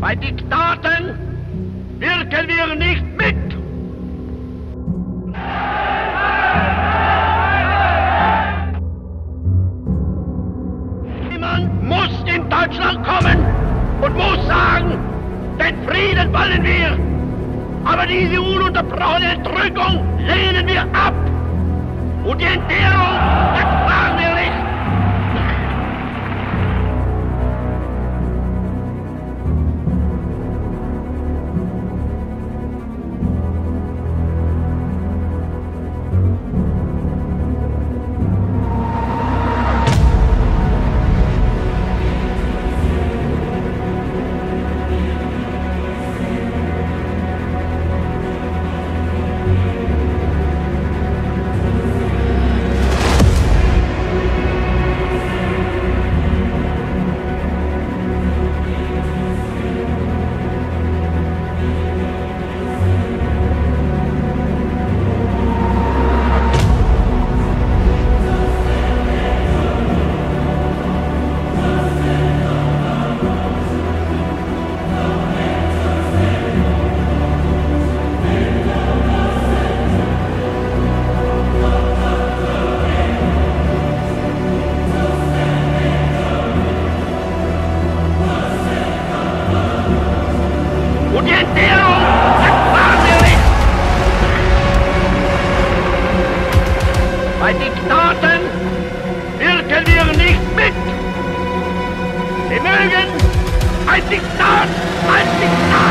Bei Diktaten wirken wir nicht mit. Niemand muss in Deutschland kommen und muss sagen, den Frieden wollen wir. Aber diese ununterbrochene Entrückung lehnen wir ab. Und die Entbehrung ertragen wir nicht. Bei Diktaten wirken wir nicht mit. Sie mögen ein Diktat als Diktat.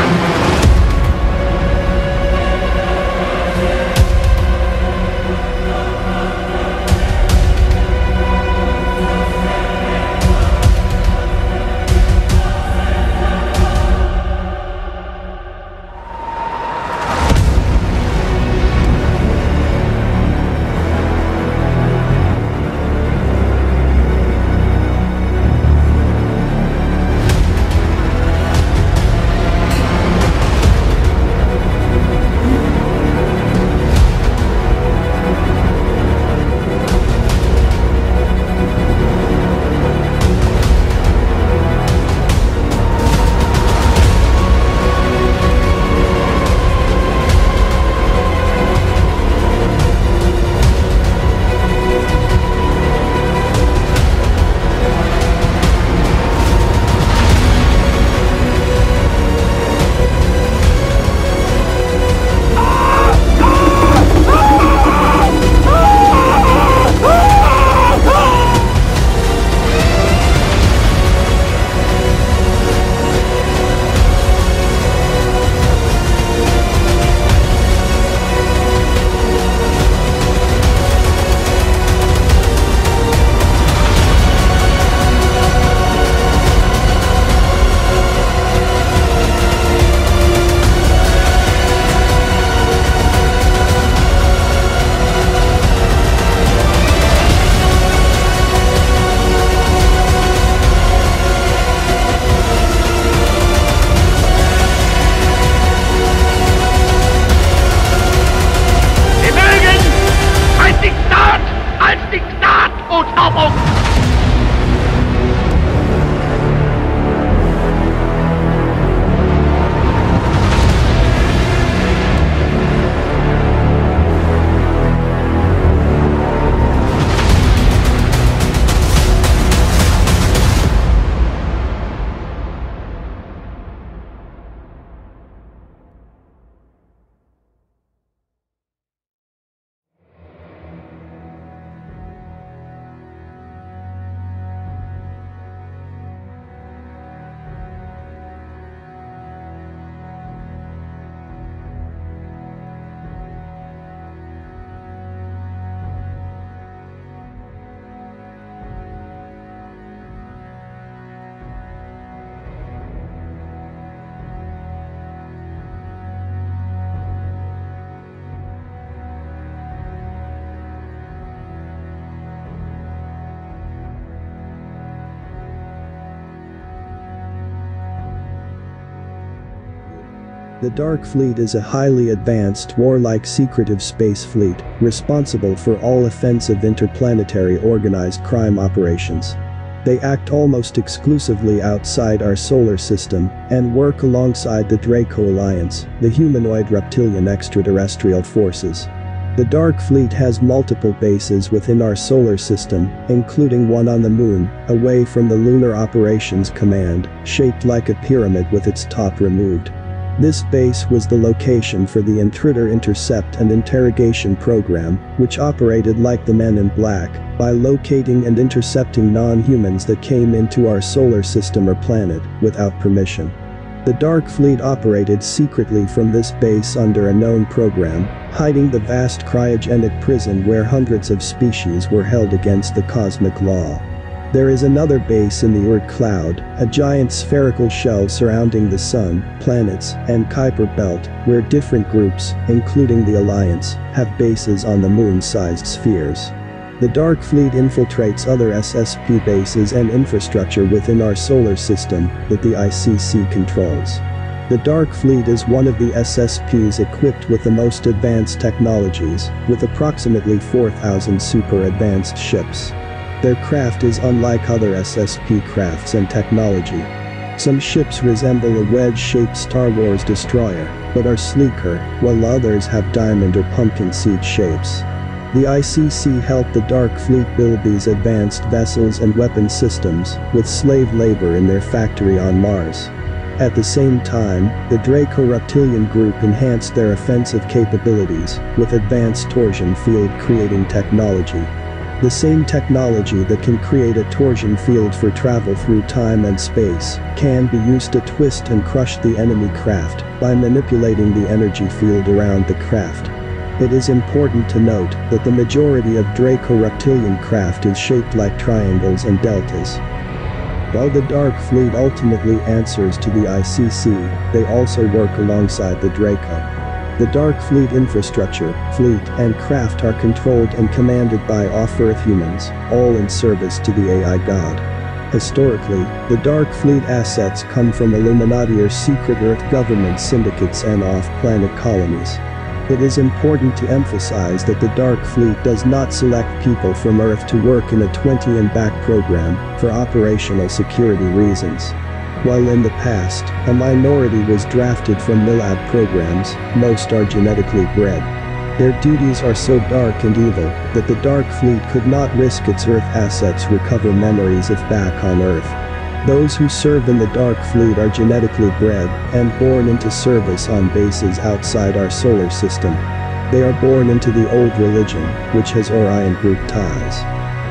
The Dark Fleet is a highly advanced, warlike secretive space fleet, responsible for all offensive interplanetary organized crime operations. They act almost exclusively outside our solar system and work alongside the Draco Alliance, the humanoid reptilian extraterrestrial forces. The Dark Fleet has multiple bases within our solar system, including one on the moon, away from the Lunar Operations Command, shaped like a pyramid with its top removed. This base was the location for the Intruder Intercept and Interrogation program, which operated like the Men in Black, by locating and intercepting non-humans that came into our solar system or planet, without permission. The Dark Fleet operated secretly from this base under a known program, hiding the vast cryogenic prison where hundreds of species were held against the cosmic law. There is another base in the Oort cloud, a giant spherical shell surrounding the Sun, planets, and Kuiper belt, where different groups, including the Alliance, have bases on the moon-sized spheres. The Dark Fleet infiltrates other SSP bases and infrastructure within our solar system that the ICC controls. The Dark Fleet is one of the SSPs equipped with the most advanced technologies, with approximately 4,000 super advanced ships. Their craft is unlike other SSP crafts and technology. Some ships resemble a wedge-shaped Star Wars destroyer, but are sleeker, while others have diamond or pumpkin seed shapes. The ICC helped the Dark Fleet build these advanced vessels and weapon systems, with slave labor in their factory on Mars. At the same time, the Draco Reptilian group enhanced their offensive capabilities, with advanced torsion field creating technology. The same technology that can create a torsion field for travel through time and space can be used to twist and crush the enemy craft by manipulating the energy field around the craft. It is important to note that the majority of Draco Reptilian craft is shaped like triangles and deltas. While the Dark Fleet ultimately answers to the ICC, they also work alongside the Draco. The Dark Fleet infrastructure, fleet, and craft are controlled and commanded by off-Earth humans, all in service to the AI god. Historically, the Dark Fleet assets come from Illuminati or secret Earth government syndicates and off-planet colonies. It is important to emphasize that the Dark Fleet does not select people from Earth to work in a 20-and-back program for operational security reasons. While in the past, a minority was drafted from MILAB programs, most are genetically bred. Their duties are so dark and evil that the Dark Fleet could not risk its Earth assets recover memories if back on Earth. Those who serve in the Dark Fleet are genetically bred and born into service on bases outside our solar system. They are born into the old religion, which has Orion group ties.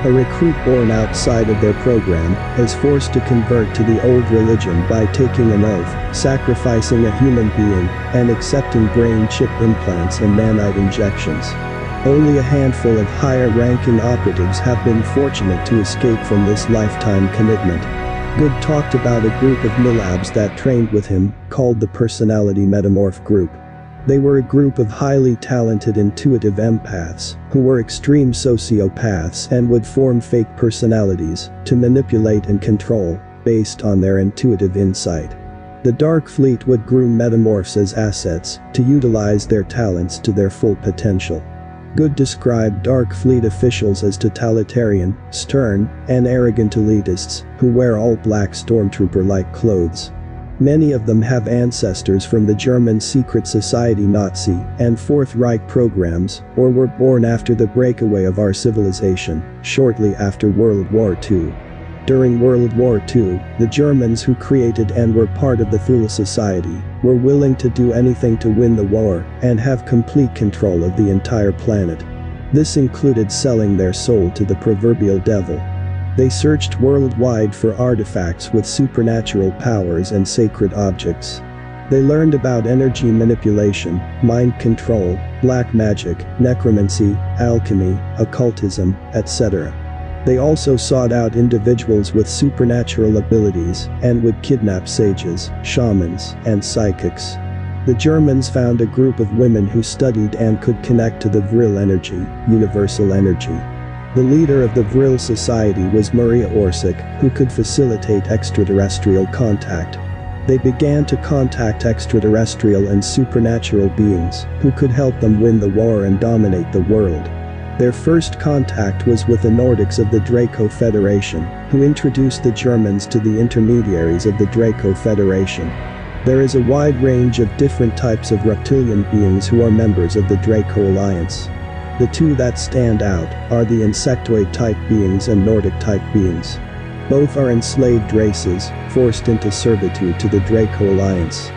A recruit born outside of their program is forced to convert to the old religion by taking an oath, sacrificing a human being, and accepting brain chip implants and nanite injections. Only a handful of higher-ranking operatives have been fortunate to escape from this lifetime commitment. Good talked about a group of Milabs that trained with him, called the Personality Metamorph Group. They were a group of highly talented intuitive empaths, who were extreme sociopaths and would form fake personalities to manipulate and control, based on their intuitive insight. The Dark Fleet would groom metamorphs as assets to utilize their talents to their full potential. Good described Dark Fleet officials as totalitarian, stern, and arrogant elitists who wear all black stormtrooper-like clothes. Many of them have ancestors from the German secret society Nazi and Fourth Reich programs, or were born after the breakaway of our civilization, shortly after World War II. During World War II, the Germans who created and were part of the Thule Society were willing to do anything to win the war and have complete control of the entire planet. This included selling their soul to the proverbial devil. They searched worldwide for artifacts with supernatural powers and sacred objects. They learned about energy manipulation, mind control, black magic, necromancy, alchemy, occultism, etc. They also sought out individuals with supernatural abilities and would kidnap sages, shamans, and psychics. The Germans found a group of women who studied and could connect to the Vril energy, universal energy. The leader of the Vril Society was Maria Orsic, who could facilitate extraterrestrial contact. They began to contact extraterrestrial and supernatural beings who could help them win the war and dominate the world. Their first contact was with the Nordics of the Draco Federation, who introduced the Germans to the intermediaries of the Draco Federation. There is a wide range of different types of reptilian beings who are members of the Draco Alliance. The two that stand out are the insectoid-type beings and Nordic-type beings. Both are enslaved races, forced into servitude to the Draco Alliance.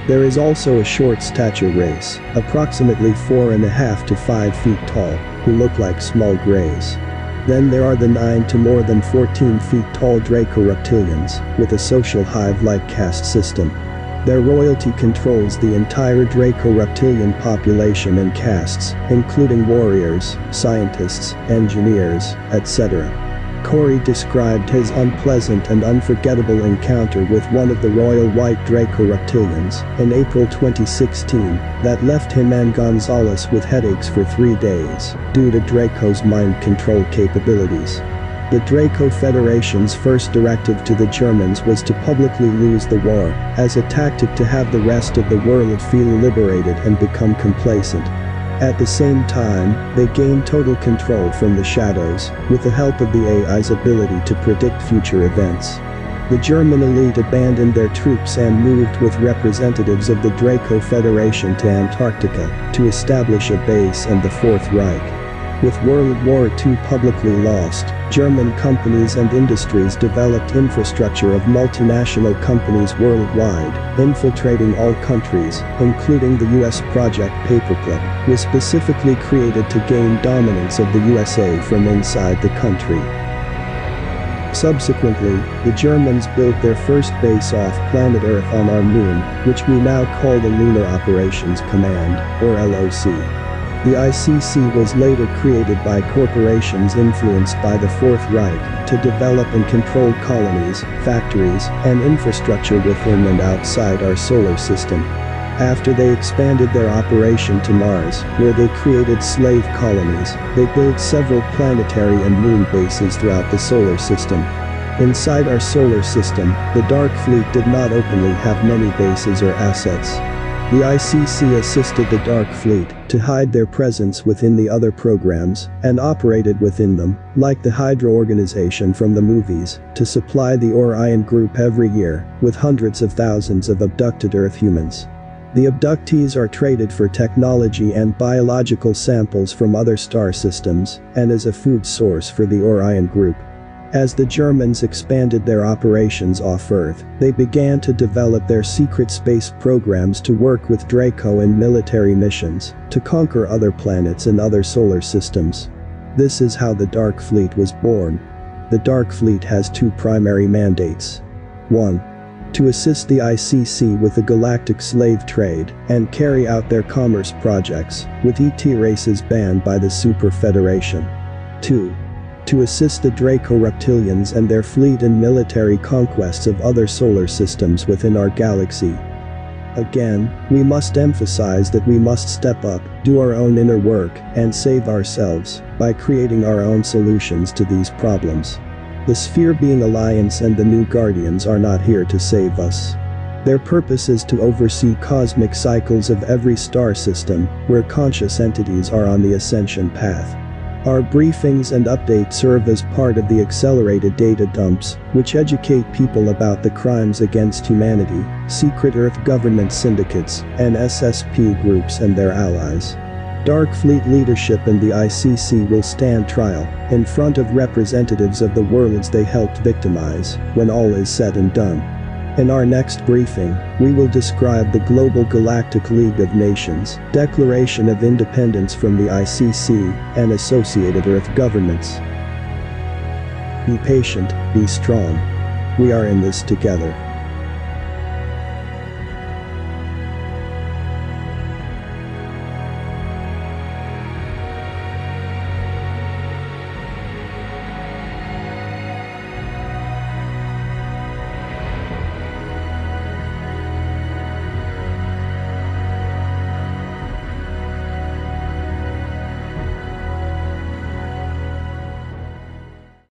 There is also a short stature race, approximately 4.5 to 5 feet tall, who look like small greys. Then there are the 9 to more than 14 feet tall Draco Reptilians, with a social hive-like caste system. Their royalty controls the entire Draco Reptilian population and castes, including warriors, scientists, engineers, etc. Corey described his unpleasant and unforgettable encounter with one of the royal white Draco Reptilians in April 2016 that left him and Gonzalez with headaches for 3 days due to Draco's mind control capabilities. The Draco Federation's first directive to the Germans was to publicly lose the war, as a tactic to have the rest of the world feel liberated and become complacent. At the same time, they gained total control from the shadows, with the help of the AI's ability to predict future events. The German elite abandoned their troops and moved with representatives of the Draco Federation to Antarctica to establish a base and the Fourth Reich. With World War II publicly lost, German companies and industries developed infrastructure of multinational companies worldwide, infiltrating all countries, including the US Project Paperclip, was specifically created to gain dominance of the USA from inside the country. Subsequently, the Germans built their first base off planet Earth on our moon, which we now call the Lunar Operations Command, or LOC. The ICC was later created by corporations influenced by the Fourth Reich to develop and control colonies, factories, and infrastructure within and outside our solar system. After they expanded their operation to Mars, where they created slave colonies, they built several planetary and moon bases throughout the solar system. Inside our solar system, the Dark Fleet did not openly have many bases or assets. The ICC assisted the Dark Fleet to hide their presence within the other programs and operated within them, like the Hydra organization from the movies, to supply the Orion Group every year with hundreds of thousands of abducted Earth humans. The abductees are traded for technology and biological samples from other star systems and as a food source for the Orion Group. As the Germans expanded their operations off Earth, they began to develop their secret space programs to work with Draco in military missions, to conquer other planets and other solar systems. This is how the Dark Fleet was born. The Dark Fleet has two primary mandates. 1. To assist the ICC with the galactic slave trade and carry out their commerce projects, with ET races banned by the Super Federation. 2. To assist the Draco Reptilians and their fleet in military conquests of other solar systems within our galaxy. Again, we must emphasize that we must step up, do our own inner work, and save ourselves by creating our own solutions to these problems. The Sphere Being Alliance and the New Guardians are not here to save us. Their purpose is to oversee cosmic cycles of every star system where conscious entities are on the ascension path. Our briefings and updates serve as part of the accelerated data dumps, which educate people about the crimes against humanity, secret Earth government syndicates, and SSP groups and their allies. Dark Fleet leadership and the ICC will stand trial in front of representatives of the worlds they helped victimize when all is said and done. In our next briefing, we will describe the Global Galactic League of Nations Declaration of Independence from the ICC and associated Earth governments. Be patient, be strong. We are in this together.